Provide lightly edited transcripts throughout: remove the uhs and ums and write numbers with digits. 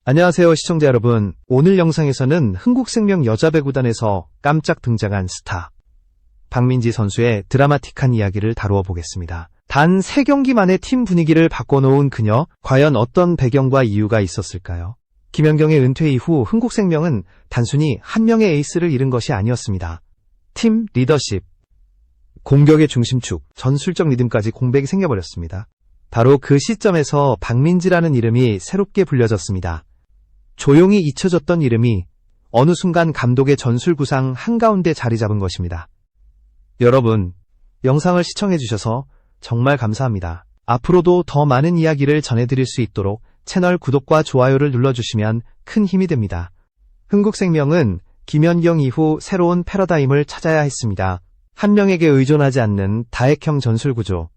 안녕하세요 시청자 여러분. 오늘 영상에서는 흥국생명 여자배구단에서 깜짝 등장한 스타 박민지 선수의 드라마틱한 이야기를 다루어 보겠습니다. 단 3경기 만에 팀 분위기를 바꿔놓은 그녀, 과연 어떤 배경과 이유가 있었을까요? 김연경의 은퇴 이후 흥국생명은 단순히 한 명의 에이스를 잃은 것이 아니었습니다. 팀 리더십, 공격의 중심축, 전술적 리듬까지 공백이 생겨버렸습니다. 바로 그 시점에서 박민지라는 이름이 새롭게 불려졌습니다. 조용히 잊혀졌던 이름이 어느 순간 감독의 전술구상 한가운데 자리 잡은 것입니다. 여러분, 영상을 시청해주셔서 정말 감사합니다. 앞으로도 더 많은 이야기를 전해드릴 수 있도록 채널 구독과 좋아요를 눌러주시면 큰 힘이 됩니다. 흥국생명은 김연경 이후 새로운 패러다임을 찾아야 했습니다. 한 명에게 의존하지 않는 다액형 전술구조,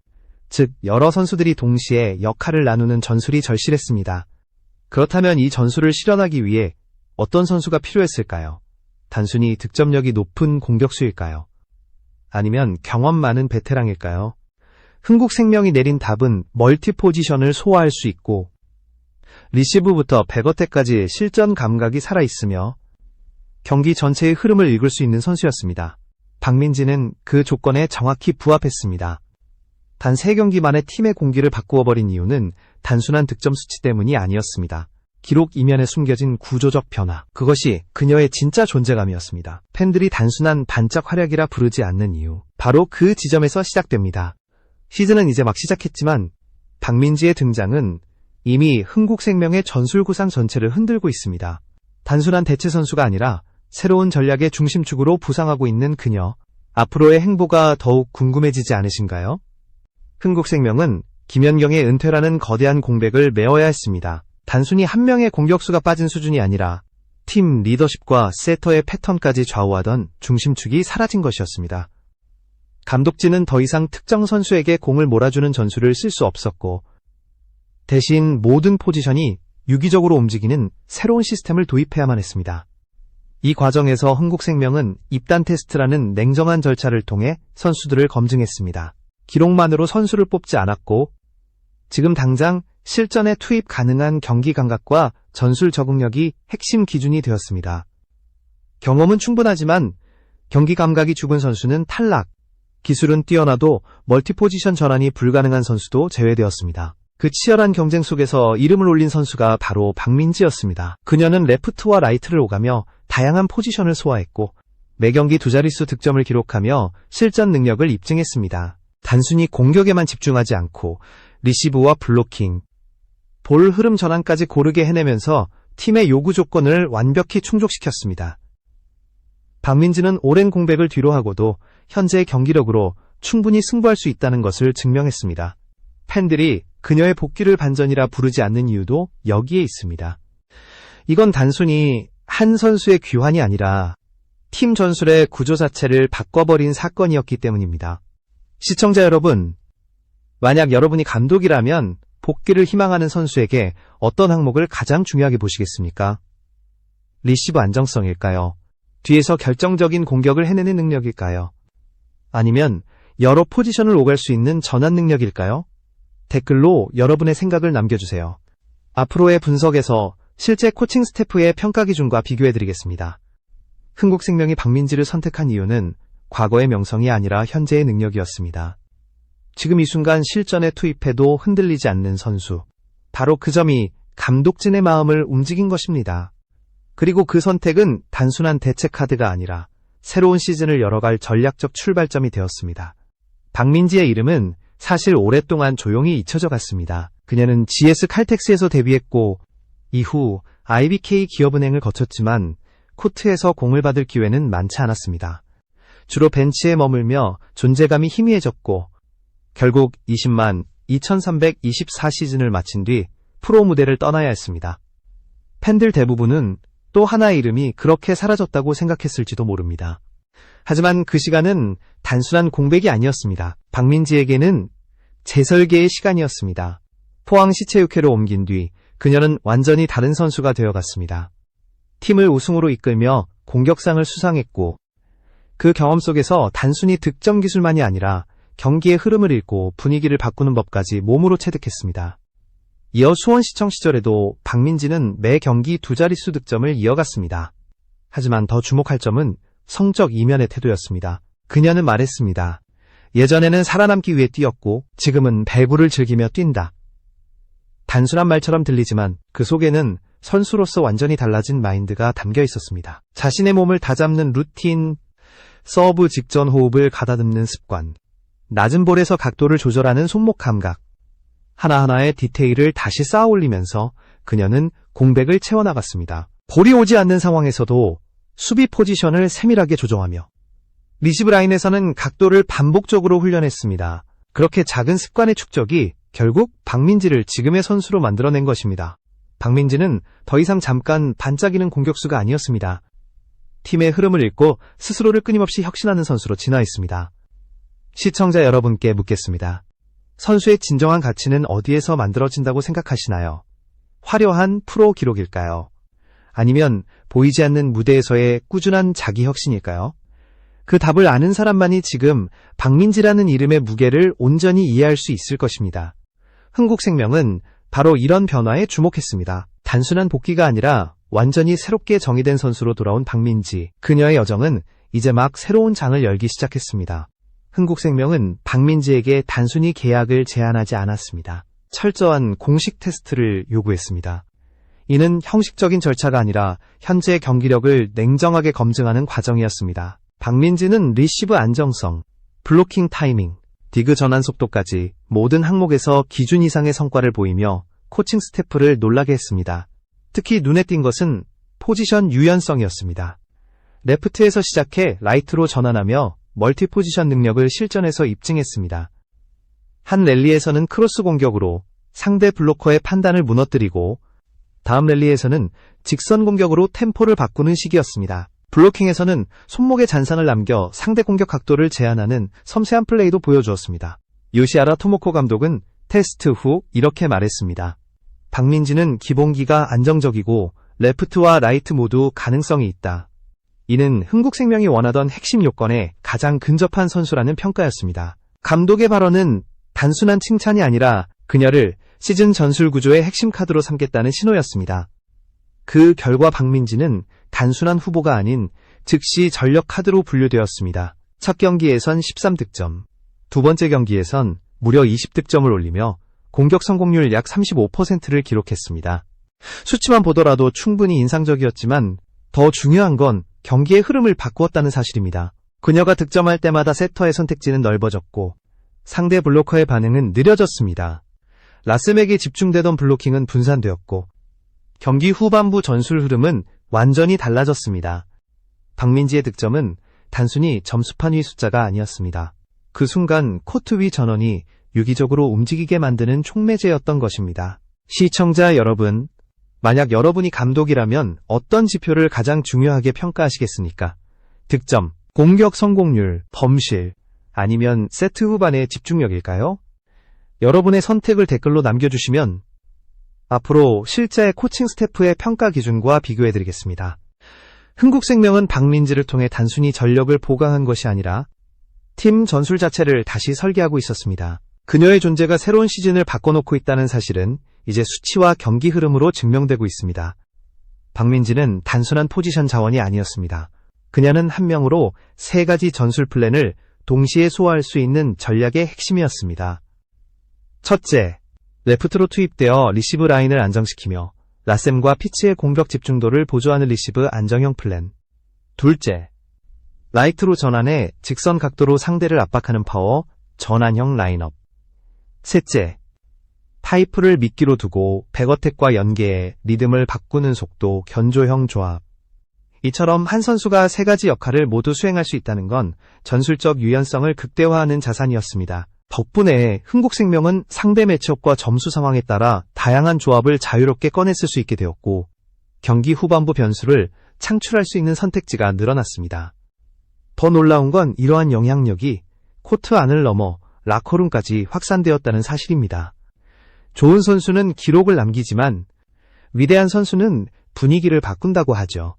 즉 여러 선수들이 동시에 역할을 나누는 전술이 절실했습니다. 그렇다면 이 전술을 실현하기 위해 어떤 선수가 필요했을까요? 단순히 득점력이 높은 공격수일까요? 아니면 경험 많은 베테랑일까요? 흥국생명이 내린 답은 멀티 포지션을 소화할 수 있고 리시브부터 백어택까지 실전 감각이 살아있으며 경기 전체의 흐름을 읽을 수 있는 선수였습니다. 박민지는 그 조건에 정확히 부합했습니다. 단 3경기 만에 팀의 공기를 바꾸어버린 이유는 단순한 득점 수치 때문이 아니었습니다. 기록 이면에 숨겨진 구조적 변화, 그것이 그녀의 진짜 존재감이었습니다. 팬들이 단순한 반짝 활약이라 부르지 않는 이유, 바로 그 지점에서 시작됩니다. 시즌은 이제 막 시작했지만 박민지의 등장은 이미 흥국생명의 전술구상 전체를 흔들고 있습니다. 단순한 대체 선수가 아니라 새로운 전략의 중심축으로 부상하고 있는 그녀, 앞으로의 행보가 더욱 궁금해지지 않으신가요? 흥국생명은 김연경의 은퇴라는 거대한 공백을 메워야 했습니다. 단순히 한 명의 공격수가 빠진 수준이 아니라 팀 리더십과 세터의 패턴까지 좌우하던 중심축이 사라진 것이었습니다. 감독진은 더 이상 특정 선수에게 공을 몰아주는 전술을 쓸 수 없었고 대신 모든 포지션이 유기적으로 움직이는 새로운 시스템을 도입해야만 했습니다. 이 과정에서 흥국생명은 입단 테스트라는 냉정한 절차를 통해 선수들을 검증했습니다. 기록만으로 선수를 뽑지 않았고 지금 당장 실전에 투입 가능한 경기 감각과 전술 적응력이 핵심 기준이 되었습니다. 경험은 충분하지만 경기 감각이 죽은 선수는 탈락, 기술은 뛰어나도 멀티포지션 전환이 불가능한 선수도 제외되었습니다. 그 치열한 경쟁 속에서 이름을 올린 선수가 바로 박민지였습니다. 그녀는 레프트와 라이트를 오가며 다양한 포지션을 소화했고 매경기 2자릿수 득점을 기록하며 실전 능력을 입증했습니다. 단순히 공격에만 집중하지 않고 리시브와 블로킹, 볼 흐름 전환까지 고르게 해내면서 팀의 요구 조건을 완벽히 충족시켰습니다. 박민지는 오랜 공백을 뒤로하고도 현재의 경기력으로 충분히 승부할 수 있다는 것을 증명했습니다. 팬들이 그녀의 복귀를 반전이라 부르지 않는 이유도 여기에 있습니다. 이건 단순히 한 선수의 귀환이 아니라 팀 전술의 구조 자체를 바꿔버린 사건이었기 때문입니다. 시청자 여러분, 만약 여러분이 감독이라면 복귀를 희망하는 선수에게 어떤 항목을 가장 중요하게 보시겠습니까? 리시브 안정성일까요? 뒤에서 결정적인 공격을 해내는 능력일까요? 아니면 여러 포지션을 오갈 수 있는 전환 능력일까요? 댓글로 여러분의 생각을 남겨주세요. 앞으로의 분석에서 실제 코칭 스태프의 평가 기준과 비교해드리겠습니다. 흥국생명이 박민지를 선택한 이유는 과거의 명성이 아니라 현재의 능력이었습니다. 지금 이 순간 실전에 투입해도 흔들리지 않는 선수. 바로 그 점이 감독진의 마음을 움직인 것입니다. 그리고 그 선택은 단순한 대체 카드가 아니라 새로운 시즌을 열어갈 전략적 출발점이 되었습니다. 박민지의 이름은 사실 오랫동안 조용히 잊혀져 갔습니다. 그녀는 GS 칼텍스에서 데뷔했고 이후 IBK 기업은행을 거쳤지만 코트에서 공을 받을 기회는 많지 않았습니다. 주로 벤치에 머물며 존재감이 희미해졌고 결국 20만 2324 시즌을 마친 뒤 프로 무대를 떠나야 했습니다. 팬들 대부분은 또 하나의 이름이 그렇게 사라졌다고 생각했을지도 모릅니다. 하지만 그 시간은 단순한 공백이 아니었습니다. 박민지에게는 재설계의 시간이었습니다. 포항 시체육회로 옮긴 뒤 그녀는 완전히 다른 선수가 되어갔습니다. 팀을 우승으로 이끌며 공격상을 수상했고 그 경험 속에서 단순히 득점 기술만이 아니라 경기의 흐름을 읽고 분위기를 바꾸는 법까지 몸으로 체득했습니다. 이어 수원시청 시절에도 박민지는 매 경기 두 자릿수 득점을 이어갔습니다. 하지만 더 주목할 점은 성적 이면의 태도였습니다. 그녀는 말했습니다. 예전에는 살아남기 위해 뛰었고 지금은 배구를 즐기며 뛴다. 단순한 말처럼 들리지만 그 속에는 선수로서 완전히 달라진 마인드가 담겨 있었습니다. 자신의 몸을 다잡는 루틴, 서브 직전 호흡을 가다듬는 습관, 낮은 볼에서 각도를 조절하는 손목 감각, 하나하나의 디테일을 다시 쌓아 올리면서 그녀는 공백을 채워나갔습니다. 볼이 오지 않는 상황에서도 수비 포지션을 세밀하게 조정하며 리시브 라인에서는 각도를 반복적으로 훈련했습니다. 그렇게 작은 습관의 축적이 결국 박민지를 지금의 선수로 만들어낸 것입니다. 박민지는 더 이상 잠깐 반짝이는 공격수가 아니었습니다. 팀의 흐름을 읽고 스스로를 끊임없이 혁신하는 선수로 진화했습니다. 시청자 여러분께 묻겠습니다. 선수의 진정한 가치는 어디에서 만들어진다고 생각하시나요? 화려한 프로 기록일까요? 아니면 보이지 않는 무대에서의 꾸준한 자기 혁신일까요? 그 답을 아는 사람만이 지금 박민지라는 이름의 무게를 온전히 이해할 수 있을 것입니다. 흥국생명은 바로 이런 변화에 주목했습니다. 단순한 복귀가 아니라 완전히 새롭게 정의된 선수로 돌아온 박민지. 그녀의 여정은 이제 막 새로운 장을 열기 시작했습니다. 흥국생명은 박민지에게 단순히 계약을 제안하지 않았습니다. 철저한 공식 테스트를 요구했습니다. 이는 형식적인 절차가 아니라 현재 경기력을 냉정하게 검증하는 과정이었습니다. 박민지는 리시브 안정성, 블로킹 타이밍, 디그 전환 속도까지 모든 항목에서 기준 이상의 성과를 보이며 코칭 스태프를 놀라게 했습니다. 특히 눈에 띈 것은 포지션 유연성이었습니다. 레프트에서 시작해 라이트로 전환하며 멀티 포지션 능력을 실전에서 입증했습니다. 한 랠리에서는 크로스 공격으로 상대 블로커의 판단을 무너뜨리고 다음 랠리에서는 직선 공격으로 템포를 바꾸는 시기였습니다. 블로킹에서는 손목에 잔상을 남겨 상대 공격 각도를 제한하는 섬세한 플레이도 보여주었습니다. 요시하라 토모코 감독은 테스트 후 이렇게 말했습니다. 박민지는 기본기가 안정적이고 레프트와 라이트 모두 가능성이 있다. 이는 흥국생명이 원하던 핵심 요건에 가장 근접한 선수라는 평가였습니다. 감독의 발언은 단순한 칭찬이 아니라 그녀를 시즌 전술 구조의 핵심 카드로 삼겠다는 신호였습니다. 그 결과 박민지는 단순한 후보가 아닌 즉시 전력 카드로 분류되었습니다. 첫 경기에선 13득점, 두 번째 경기에선 무려 20득점을 올리며 공격 성공률 약 35%를 기록했습니다. 수치만 보더라도 충분히 인상적이었지만 더 중요한 건 경기의 흐름을 바꾸었다는 사실입니다. 그녀가 득점할 때마다 세터의 선택지는 넓어졌고 상대 블로커의 반응은 느려졌습니다. 라셈에게 집중되던 블로킹은 분산되었고 경기 후반부 전술 흐름은 완전히 달라졌습니다. 박민지의 득점은 단순히 점수판 위 숫자가 아니었습니다. 그 순간 코트 위 전원이 유기적으로 움직이게 만드는 촉매제였던 것입니다. 시청자 여러분, 만약 여러분이 감독이라면 어떤 지표를 가장 중요하게 평가하시겠습니까? 득점, 공격 성공률, 범실, 아니면 세트 후반의 집중력일까요? 여러분의 선택을 댓글로 남겨주시면 앞으로 실제 코칭 스태프의 평가 기준과 비교해드리겠습니다. 흥국생명은 박민지를 통해 단순히 전력을 보강한 것이 아니라 팀 전술 자체를 다시 설계하고 있었습니다. 그녀의 존재가 새로운 시즌을 바꿔놓고 있다는 사실은 이제 수치와 경기 흐름으로 증명되고 있습니다. 박민지는 단순한 포지션 자원이 아니었습니다. 그녀는 한 명으로 세 가지 전술 플랜을 동시에 소화할 수 있는 전략의 핵심이었습니다. 첫째, 레프트로 투입되어 리시브 라인을 안정시키며 라셈과 피치의 공격 집중도를 보조하는 리시브 안정형 플랜. 둘째, 라이트로 전환해 직선 각도로 상대를 압박하는 파워, 전환형 라인업. 셋째, 파이프를 미끼로 두고 백어택과 연계해 리듬을 바꾸는 속도, 견조형 조합. 이처럼 한 선수가 세 가지 역할을 모두 수행할 수 있다는 건 전술적 유연성을 극대화하는 자산이었습니다. 덕분에 흥국생명은 상대 매치업과 점수 상황에 따라 다양한 조합을 자유롭게 꺼냈을 수 있게 되었고 경기 후반부 변수를 창출할 수 있는 선택지가 늘어났습니다. 더 놀라운 건 이러한 영향력이 코트 안을 넘어 라커룸까지 확산되었다는 사실입니다. 좋은 선수는 기록을 남기지만 위대한 선수는 분위기를 바꾼다고 하죠.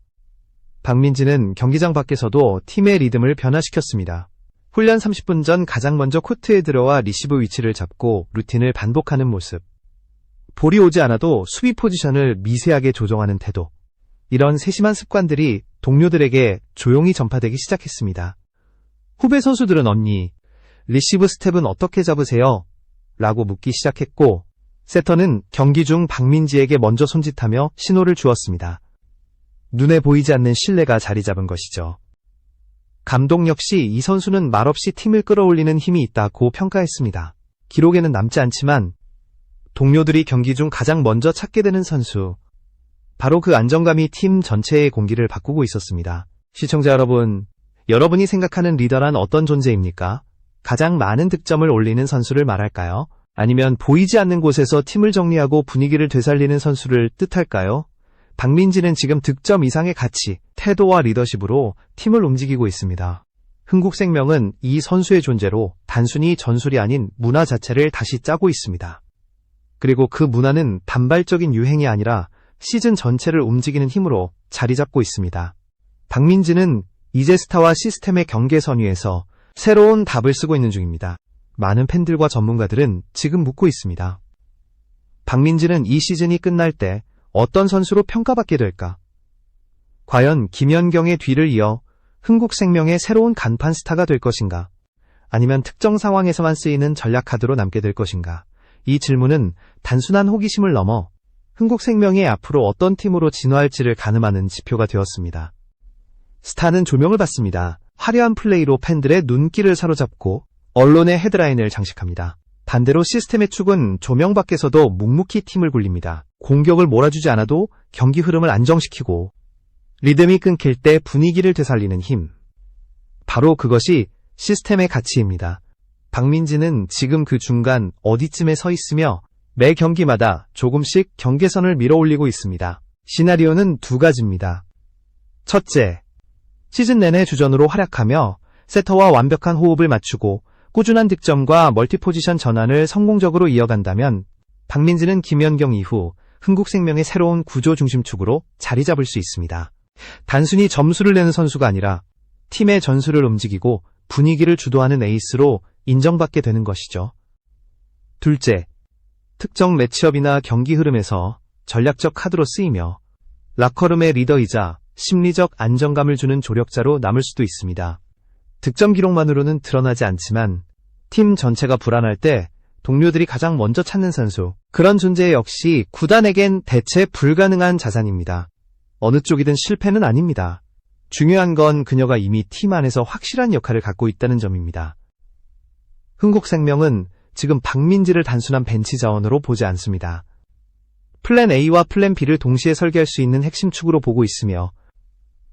박민지는 경기장 밖에서도 팀의 리듬을 변화시켰습니다. 훈련 30분 전 가장 먼저 코트에 들어와 리시브 위치를 잡고 루틴을 반복하는 모습. 볼이 오지 않아도 수비 포지션을 미세하게 조정하는 태도. 이런 세심한 습관들이 동료들에게 조용히 전파되기 시작했습니다. 후배 선수들은 언니, 리시브 스텝은 어떻게 잡으세요? 라고 묻기 시작했고, 세터는 경기 중 박민지에게 먼저 손짓하며 신호를 주었습니다. 눈에 보이지 않는 신뢰가 자리 잡은 것이죠. 감독 역시 이 선수는 말없이 팀을 끌어올리는 힘이 있다고 평가했습니다. 기록에는 남지 않지만 동료들이 경기 중 가장 먼저 찾게 되는 선수. 바로 그 안정감이 팀 전체의 공기를 바꾸고 있었습니다. 시청자 여러분, 여러분이 생각하는 리더란 어떤 존재입니까? 가장 많은 득점을 올리는 선수를 말할까요? 아니면 보이지 않는 곳에서 팀을 정리하고 분위기를 되살리는 선수를 뜻할까요? 박민지는 지금 득점 이상의 가치, 태도와 리더십으로 팀을 움직이고 있습니다. 흥국생명은 이 선수의 존재로 단순히 전술이 아닌 문화 자체를 다시 짜고 있습니다. 그리고 그 문화는 단발적인 유행이 아니라 시즌 전체를 움직이는 힘으로 자리 잡고 있습니다. 박민지는 이제 스타와 시스템의 경계선 위에서 새로운 답을 쓰고 있는 중입니다. 많은 팬들과 전문가들은 지금 묻고 있습니다. 박민지는 이 시즌이 끝날 때 어떤 선수로 평가받게 될까? 과연 김연경의 뒤를 이어 흥국생명의 새로운 간판 스타가 될 것인가? 아니면 특정 상황에서만 쓰이는 전략 카드로 남게 될 것인가? 이 질문은 단순한 호기심을 넘어 흥국생명이 앞으로 어떤 팀으로 진화할지를 가늠하는 지표가 되었습니다. 스타는 조명을 받습니다. 화려한 플레이로 팬들의 눈길을 사로잡고 언론의 헤드라인을 장식합니다. 반대로 시스템의 축은 조명 밖에서도 묵묵히 팀을 굴립니다. 공격을 몰아주지 않아도 경기 흐름을 안정시키고 리듬이 끊길 때 분위기를 되살리는 힘. 바로 그것이 시스템의 가치입니다. 박민지는 지금 그 중간 어디쯤에 서 있으며 매 경기마다 조금씩 경계선을 밀어올리고 있습니다. 시나리오는 두 가지입니다. 첫째, 시즌 내내 주전으로 활약하며 세터와 완벽한 호흡을 맞추고 꾸준한 득점과 멀티포지션 전환을 성공적으로 이어간다면 박민지는 김연경 이후 흥국생명의 새로운 구조 중심축으로 자리 잡을 수 있습니다. 단순히 점수를 내는 선수가 아니라 팀의 전술을 움직이고 분위기를 주도하는 에이스로 인정받게 되는 것이죠. 둘째, 특정 매치업이나 경기 흐름에서 전략적 카드로 쓰이며 라커룸의 리더이자 심리적 안정감을 주는 조력자로 남을 수도 있습니다. 득점 기록만으로는 드러나지 않지만 팀 전체가 불안할 때 동료들이 가장 먼저 찾는 선수, 그런 존재 역시 구단에겐 대체 불가능한 자산입니다. 어느 쪽이든 실패는 아닙니다. 중요한 건 그녀가 이미 팀 안에서 확실한 역할을 갖고 있다는 점입니다. 흥국생명은 지금 박민지를 단순한 벤치 자원으로 보지 않습니다. 플랜 A와 플랜 B를 동시에 설계할 수 있는 핵심 축으로 보고 있으며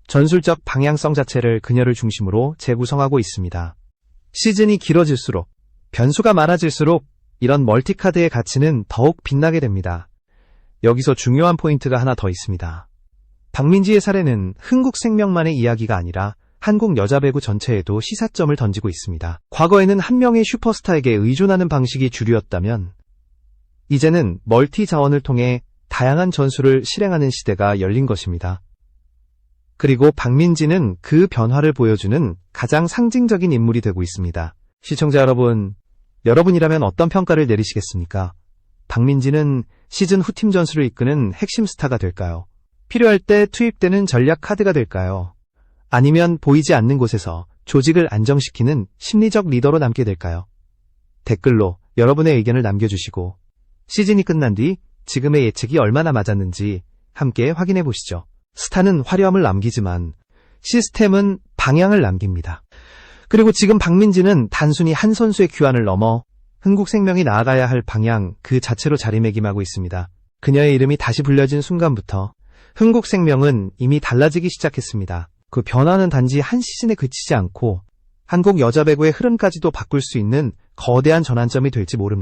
전술적 방향성 자체를 그녀를 중심으로 재구성하고 있습니다. 시즌이 길어질수록, 변수가 많아질수록 이런 멀티카드의 가치는 더욱 빛나게 됩니다. 여기서 중요한 포인트가 하나 더 있습니다. 박민지의 사례는 흥국생명만의 이야기가 아니라 한국 여자 배구 전체에도 시사점을 던지고 있습니다. 과거에는 한 명의 슈퍼스타에게 의존하는 방식이 주류였다면 이제는 멀티 자원을 통해 다양한 전술을 실행하는 시대가 열린 것입니다. 그리고 박민지는 그 변화를 보여주는 가장 상징적인 인물이 되고 있습니다. 시청자 여러분, 여러분이라면 어떤 평가를 내리시겠습니까? 박민지는 시즌 후 팀 전술을 이끄는 핵심 스타가 될까요? 필요할 때 투입되는 전략 카드가 될까요? 아니면 보이지 않는 곳에서 조직을 안정시키는 심리적 리더로 남게 될까요? 댓글로 여러분의 의견을 남겨주시고 시즌이 끝난 뒤 지금의 예측이 얼마나 맞았는지 함께 확인해 보시죠. 스타는 화려함을 남기지만 시스템은 방향을 남깁니다. 그리고 지금 박민지는 단순히 한 선수의 귀환을 넘어 흥국생명이 나아가야 할 방향 그 자체로 자리매김하고 있습니다. 그녀의 이름이 다시 불려진 순간부터 흥국생명은 이미 달라지기 시작했습니다. 그 변화는 단지 한 시즌에 그치지 않고 한국 여자 배구의 흐름까지도 바꿀 수 있는 거대한 전환점이 될지 모릅니다.